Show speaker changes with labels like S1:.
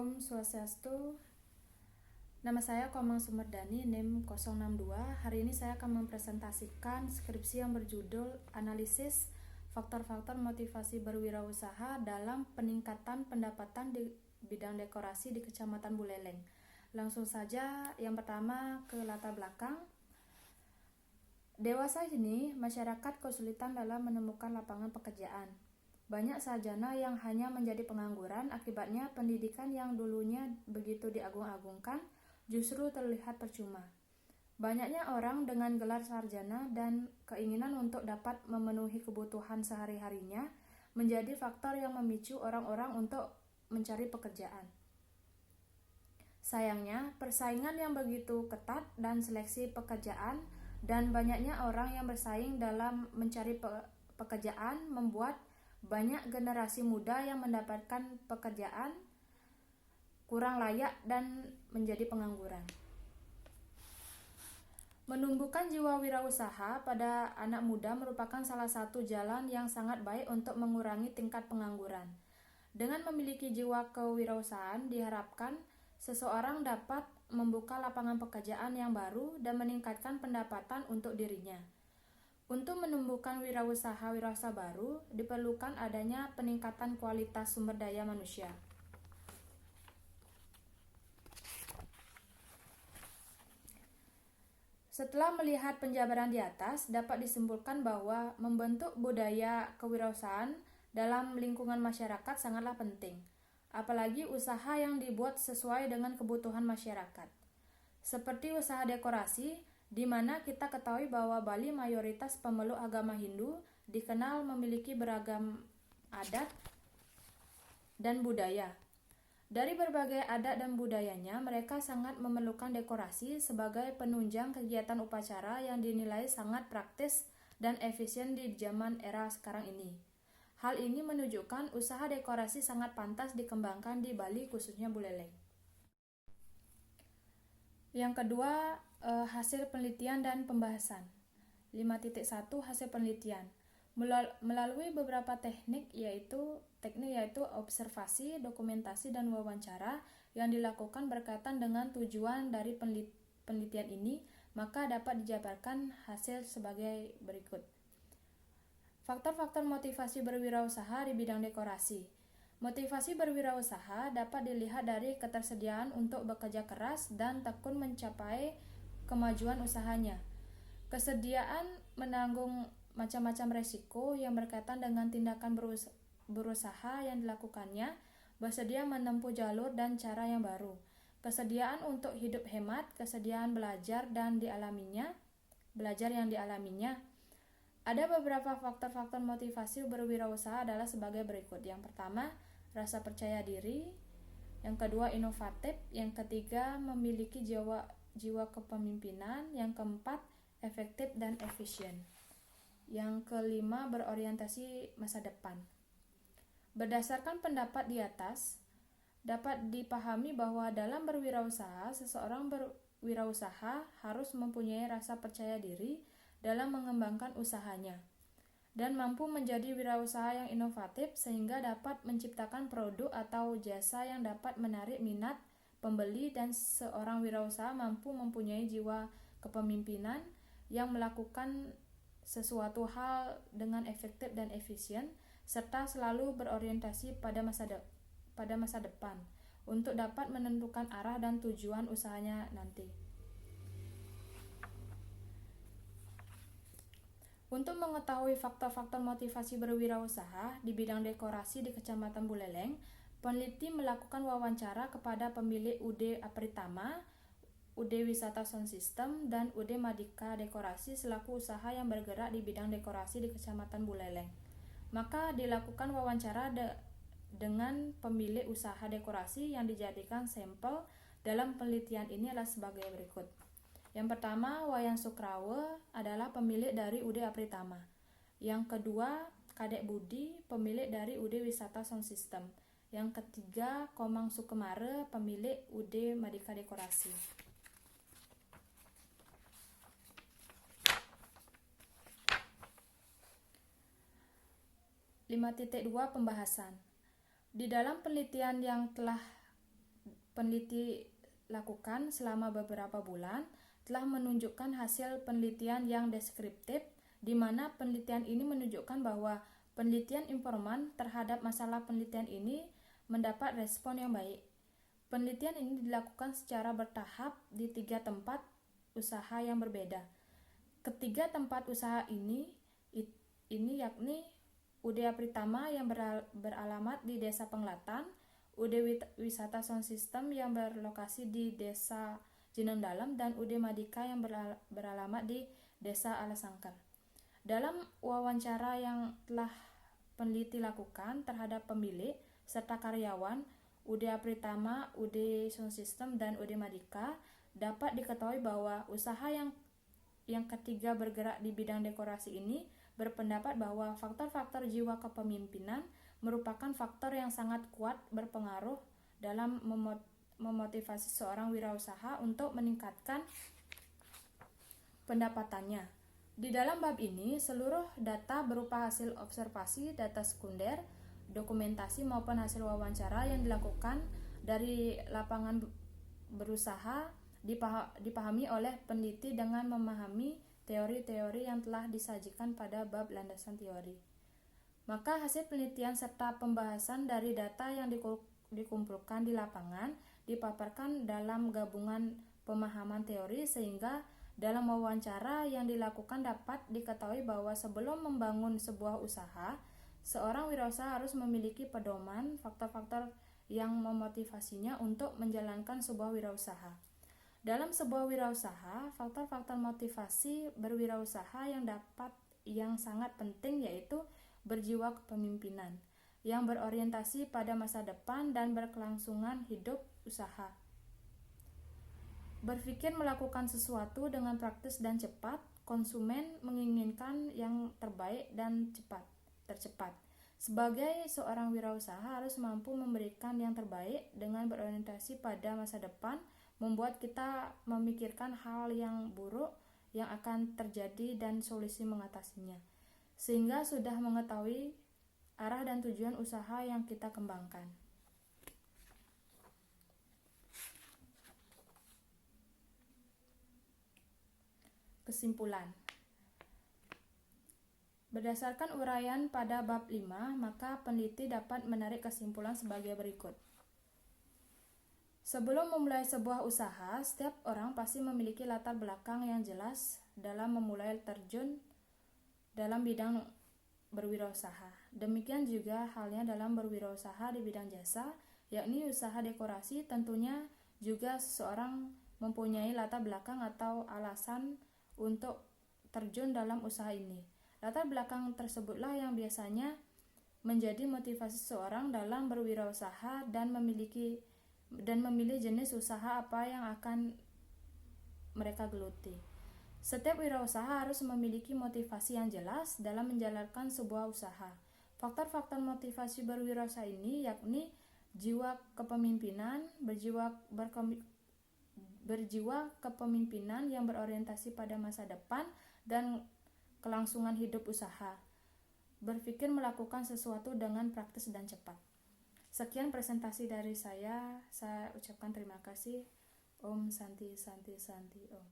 S1: Om Swastiastu. Nama saya Komang Sumerdani, NIM 062. Hari ini saya akan mempresentasikan skripsi yang berjudul Analisis Faktor-faktor Motivasi Berwirausaha dalam Peningkatan Pendapatan di Bidang Dekorasi di Kecamatan Buleleng. Langsung saja, yang pertama ke latar belakang. Dewasa ini, masyarakat kesulitan dalam menemukan lapangan pekerjaan. Banyak sarjana yang hanya menjadi pengangguran, akibatnya pendidikan yang dulunya begitu diagung-agungkan justru terlihat percuma. Banyaknya orang dengan gelar sarjana dan keinginan untuk dapat memenuhi kebutuhan sehari-harinya menjadi faktor yang memicu orang-orang untuk mencari pekerjaan. Sayangnya, persaingan yang begitu ketat dan seleksi pekerjaan dan banyaknya orang yang bersaing dalam mencari pekerjaan membuat banyak generasi muda yang mendapatkan pekerjaan kurang layak dan menjadi pengangguran. Menumbuhkan jiwa wirausaha pada anak muda merupakan salah satu jalan yang sangat baik untuk mengurangi tingkat pengangguran. Dengan memiliki jiwa kewirausahaan, diharapkan seseorang dapat membuka lapangan pekerjaan yang baru dan meningkatkan pendapatan untuk dirinya. Untuk menumbuhkan wirausaha baru, diperlukan adanya peningkatan kualitas sumber daya manusia. Setelah melihat penjabaran di atas, dapat disimpulkan bahwa membentuk budaya kewirausahaan dalam lingkungan masyarakat sangatlah penting, apalagi usaha yang dibuat sesuai dengan kebutuhan masyarakat. Seperti usaha dekorasi, di mana kita ketahui bahwa Bali mayoritas pemeluk agama Hindu, dikenal memiliki beragam adat dan budaya. Dari berbagai adat dan budayanya, mereka sangat memerlukan dekorasi sebagai penunjang kegiatan upacara yang dinilai sangat praktis dan efisien di zaman era sekarang ini. Hal ini menunjukkan usaha dekorasi sangat pantas dikembangkan di Bali, khususnya Buleleng. Yang kedua, hasil penelitian dan pembahasan. 5.1 Hasil penelitian. Melalui beberapa teknik yaitu observasi, dokumentasi, dan wawancara yang dilakukan berkaitan dengan tujuan dari penelitian ini, maka dapat dijabarkan hasil sebagai berikut. Faktor-faktor motivasi berwirausaha di bidang dekorasi. Motivasi berwirausaha dapat dilihat dari ketersediaan untuk bekerja keras dan tekun mencapai kemajuan usahanya. Kesediaan menanggung macam-macam resiko yang berkaitan dengan tindakan berusaha yang dilakukannya, bersedia menempuh jalur dan cara yang baru. Kesediaan untuk hidup hemat, kesediaan belajar yang dialaminya. Ada beberapa faktor-faktor motivasi berwirausaha adalah sebagai berikut. Yang pertama, rasa percaya diri. Yang kedua, inovatif. Yang ketiga, memiliki jiwa kepemimpinan. Yang keempat, efektif dan efisien. Yang kelima, berorientasi masa depan. Berdasarkan pendapat di atas, dapat dipahami bahwa dalam berwirausaha, seseorang berwirausaha harus mempunyai rasa percaya diri dalam mengembangkan usahanya dan mampu menjadi wirausaha yang inovatif sehingga dapat menciptakan produk atau jasa yang dapat menarik minat pembeli, dan seorang wirausaha mampu mempunyai jiwa kepemimpinan yang melakukan sesuatu hal dengan efektif dan efisien serta selalu berorientasi pada masa depan untuk dapat menentukan arah dan tujuan usahanya nanti. Untuk mengetahui faktor-faktor motivasi berwirausaha di bidang dekorasi di Kecamatan Buleleng, peneliti melakukan wawancara kepada pemilik UD Apritama, UD Wisata Sound System, dan UD Madika Dekorasi selaku usaha yang bergerak di bidang dekorasi di Kecamatan Buleleng. Maka dilakukan wawancara dengan pemilik usaha dekorasi yang dijadikan sampel dalam penelitian ini adalah sebagai berikut. Yang pertama, Wayan Sukrawe adalah pemilik dari UD Apritama. Yang kedua, Kadek Budi, pemilik dari UD Wisata Sound System. Yang ketiga, Komang Sukemare, pemilik UD Madika Dekorasi. (5.2) Pembahasan. Di dalam penelitian yang telah peneliti lakukan selama beberapa bulan telah menunjukkan hasil penelitian yang deskriptif, di mana penelitian ini menunjukkan bahwa penelitian informan terhadap masalah penelitian ini mendapat respon yang baik. Penelitian ini dilakukan secara bertahap di 3 tempat usaha yang berbeda. Ketiga tempat usaha ini yakni UD Apritama yang beralamat di Desa Penglatan, UD Wisata Sound System yang berlokasi di Desa Jineng Dalam, dan UD Madika yang beralamat di Desa Alasangkar. Dalam wawancara yang telah peneliti lakukan terhadap pemilik serta karyawan UD Apritama, UD Sound System, dan UD Madika, dapat diketahui bahwa usaha yang ketiga bergerak di bidang dekorasi ini berpendapat bahwa faktor-faktor jiwa kepemimpinan merupakan faktor yang sangat kuat berpengaruh dalam memotivasi seorang wirausaha untuk meningkatkan pendapatannya. Di dalam bab ini, seluruh data berupa hasil observasi, data sekunder, dokumentasi maupun hasil wawancara yang dilakukan dari lapangan berusaha dipahami oleh peneliti dengan memahami teori-teori yang telah disajikan pada bab landasan teori. Maka hasil penelitian serta pembahasan dari data yang dikumpulkan di lapangan dipaparkan dalam gabungan pemahaman teori, sehingga dalam wawancara yang dilakukan dapat diketahui bahwa sebelum membangun sebuah usaha, seorang wirausaha harus memiliki pedoman faktor-faktor yang memotivasinya untuk menjalankan sebuah wirausaha. Dalam sebuah wirausaha, faktor-faktor motivasi berwirausaha yang sangat penting yaitu berjiwa kepemimpinan, yang berorientasi pada masa depan dan berkelangsungan hidup usaha. Berpikir melakukan sesuatu dengan praktis dan cepat, konsumen menginginkan yang terbaik dan tercepat. Sebagai seorang wirausaha harus mampu memberikan yang terbaik dengan berorientasi pada masa depan, membuat kita memikirkan hal yang buruk yang akan terjadi dan solusi mengatasinya, sehingga sudah mengetahui arah dan tujuan usaha yang kita kembangkan. Kesimpulan. Berdasarkan uraian pada bab 5, maka peneliti dapat menarik kesimpulan sebagai berikut. Sebelum memulai sebuah usaha, setiap orang pasti memiliki latar belakang yang jelas dalam memulai terjun dalam bidang berwirausaha. Demikian juga halnya dalam berwirausaha di bidang jasa, yakni usaha dekorasi. Tentunya juga seseorang mempunyai latar belakang atau alasan untuk terjun dalam usaha ini. Latar belakang tersebutlah yang biasanya menjadi motivasi seseorang dalam berwirausaha dan memilih jenis usaha apa yang akan mereka geluti. Setiap wirausaha harus memiliki motivasi yang jelas dalam menjalankan sebuah usaha. Faktor-faktor motivasi berwirausaha ini yakni jiwa kepemimpinan, berjiwa kepemimpinan yang berorientasi pada masa depan, dan kelangsungan hidup usaha. Berpikir melakukan sesuatu dengan praktis dan cepat. Sekian presentasi dari saya ucapkan terima kasih. Om Santi Santi Santi Om.